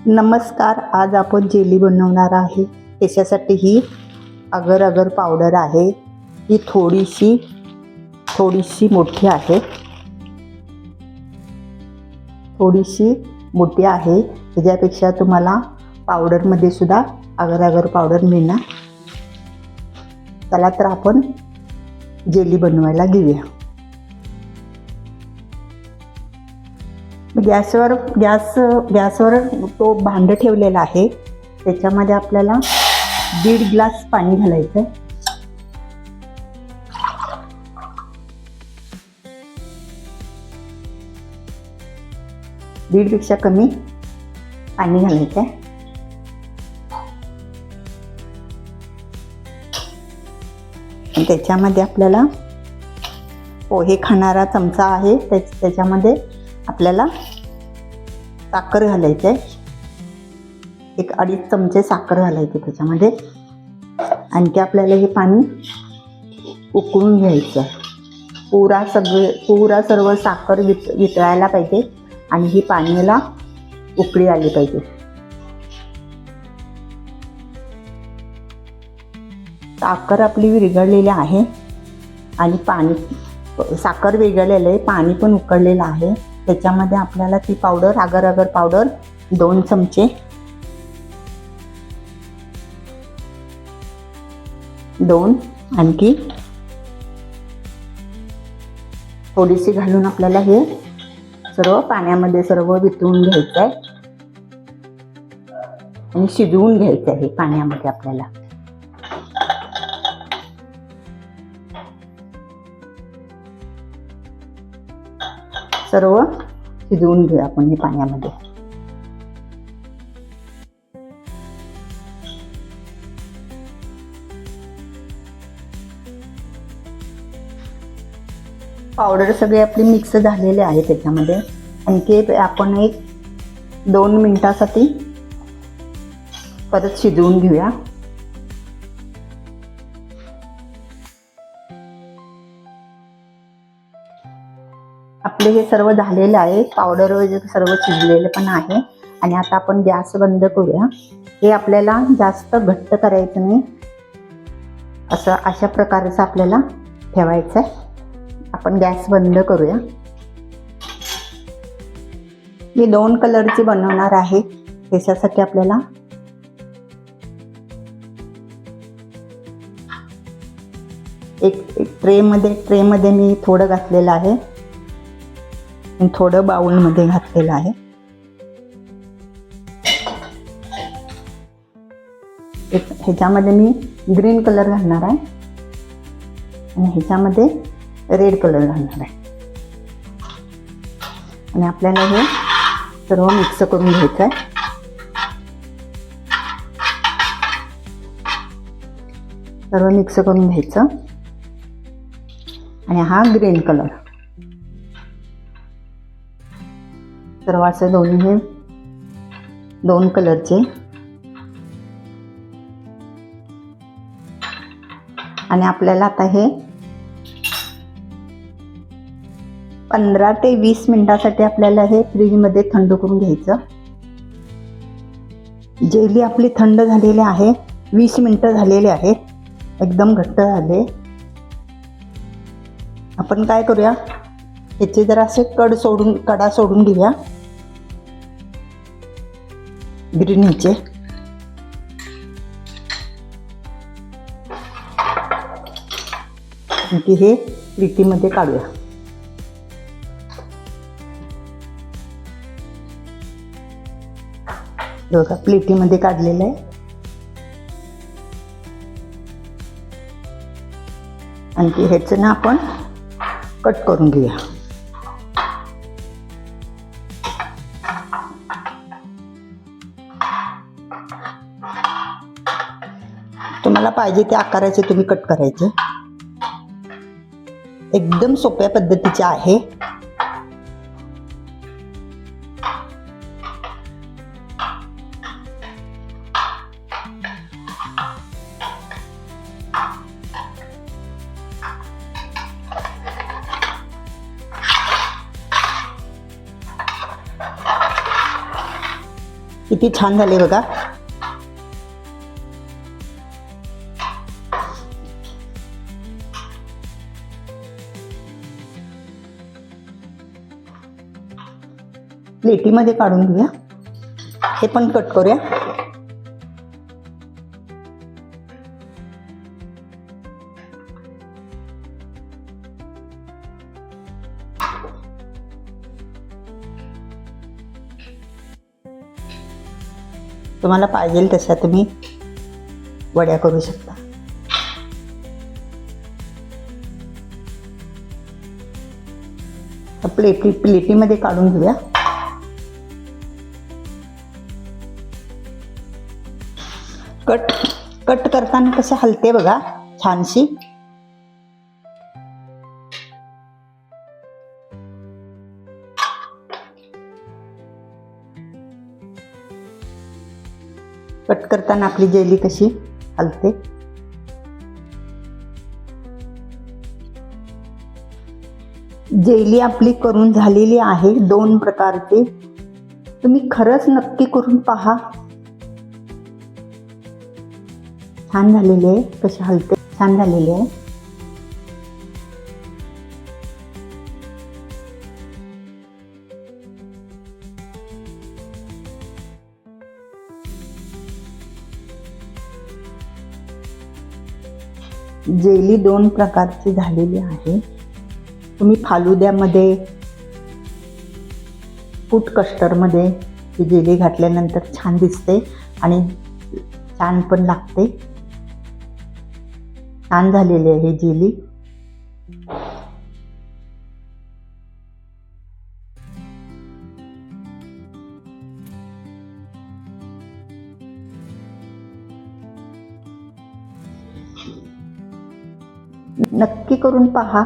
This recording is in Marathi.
नमस्कार. आज आपण जेली बनवणार आहे. त्याच्यासाठी ही अगर अगर पावडर आहे. ही थोडीशी मोठी आहे. थोडीशी मोठी आहे. त्याच्यापेक्षा तुम्हाला पावडरमध्ये सुद्धा अगर अगर पावडर मिळणार. चला तर आपण जेली बनवायला घेऊया. गॅसवर तो भांड ठेवलेला आहे. त्याच्यामध्ये आपल्याला 1.5 ग्लास पाणी घालायचं आहे. दीडपेक्षा कमी पाणी घालायचं आहे. आणि त्याच्यामध्ये आपल्याला पोहे खाणारा चमचा आहे. त्याच्यामध्ये आपल्याला साखर घालायची आहे. 1-2.5 चमचे साखर घालायची त्याच्यामध्ये. आणखी आपल्याला हे पाणी उकळून घ्यायचं आहे. पुरा सर्व साखर वितळायला पाहिजे आणि ही पाण्याला उकळी आली पाहिजे. साखर आपली विरघळलेली आहे आणि साखर विरघळलेलं आहे. पाणी पण उकळलेलं आहे. त्याच्यामध्ये आपल्याला ती पावडर अगर अगर पावडर 2 चमचे, 2 आणखी थोडीशी घालून आपल्याला हे सर्व पाण्यामध्ये सर्व वितळून घ्यायचं आहे आणि शिजवून घ्यायचं आहे पाण्यामध्ये. आपल्याला सर्व शिजवून घेऊया आपण हे पाण्यामध्ये. पावडर सगळे आपली मिक्स झालेले आहे त्याच्यामध्ये. आणखी आपण 1-2 मिनिटासाठी परत शिजवून घेऊया. आपले हे सर्व झालेलं आहे. पावडर वगैरे सर्व शिजलेलं पण आहे. आणि आता आपण गॅस बंद करूया. हे आपल्याला जास्त घट्ट करायचं नाही. अशा प्रकारचं आपल्याला ठेवायचं आहे. आपण गॅस बंद करूया. मी 2 कलरची बनवणार आहे. त्याच्यासाठी आपल्याला एक ट्रेमध्ये मी थोडं घातलेलं आहे आणि थोडं बाउलमध्ये घातलेलं आहे. ह्याच्यामध्ये मी ग्रीन कलर घालणार आहे आणि ह्याच्यामध्ये रेड कलर घालणार आहे. आणि आपल्याला हे सर्व मिक्स करून घ्यायचं आहे. सर्व मिक्स करून घ्यायचं. आणि हा ग्रीन कलर सर्व असे दोन्ही 2 कलरचे. आणि आपल्याला आता हे 15 ते 20 मिनिटासाठी आपल्याला हे फ्रीजमध्ये थंड करून घ्यायचं. जेली आपली थंड झालेली आहे. 20 मिनिटं झालेले आहेत. एकदम घट्ट झाले. आपण काय करूया, ह्याचे जरा असे कडा सोडून घेऊया ग्रीन ह्याचे. आणखी हे प्लेटीमध्ये काढूया. बघा प्लेटीमध्ये काढलेलं आहे. आणखी ह्याचं ना आपण कट करून घेऊया. तुम्हाला पाहिजे त्या आकाराचे तुम्ही कट करायचे. एकदम सोप्या पद्धतीचे आहे. किती छान झाले बघा. प्लेटीमध्ये काढून घेऊया. हे पण कट करूया. तुम्हाला पाहिजे तशा तुम्ही वड्या करू शकता. प्लेटीमध्ये काढून घेऊया. कट करताना कसे हलते बघा छानशी. कट करताना आपली जेली कशी हलते. जेली आपली करून झालेली आहे 2 प्रकारची. तुम्ही खरंच नक्की करून पहा. छान झालेली आहे. कशी हलते छान झालेली आहे. जेली 2 प्रकारची झालेली आहे. तुम्ही फालुद्यामध्ये, फूड कस्टर्डमध्ये ही जेली घातल्यानंतर छान दिसते आणि छान पण लागते. छान झालेली आहे ही जेली. नक्की करून पहा.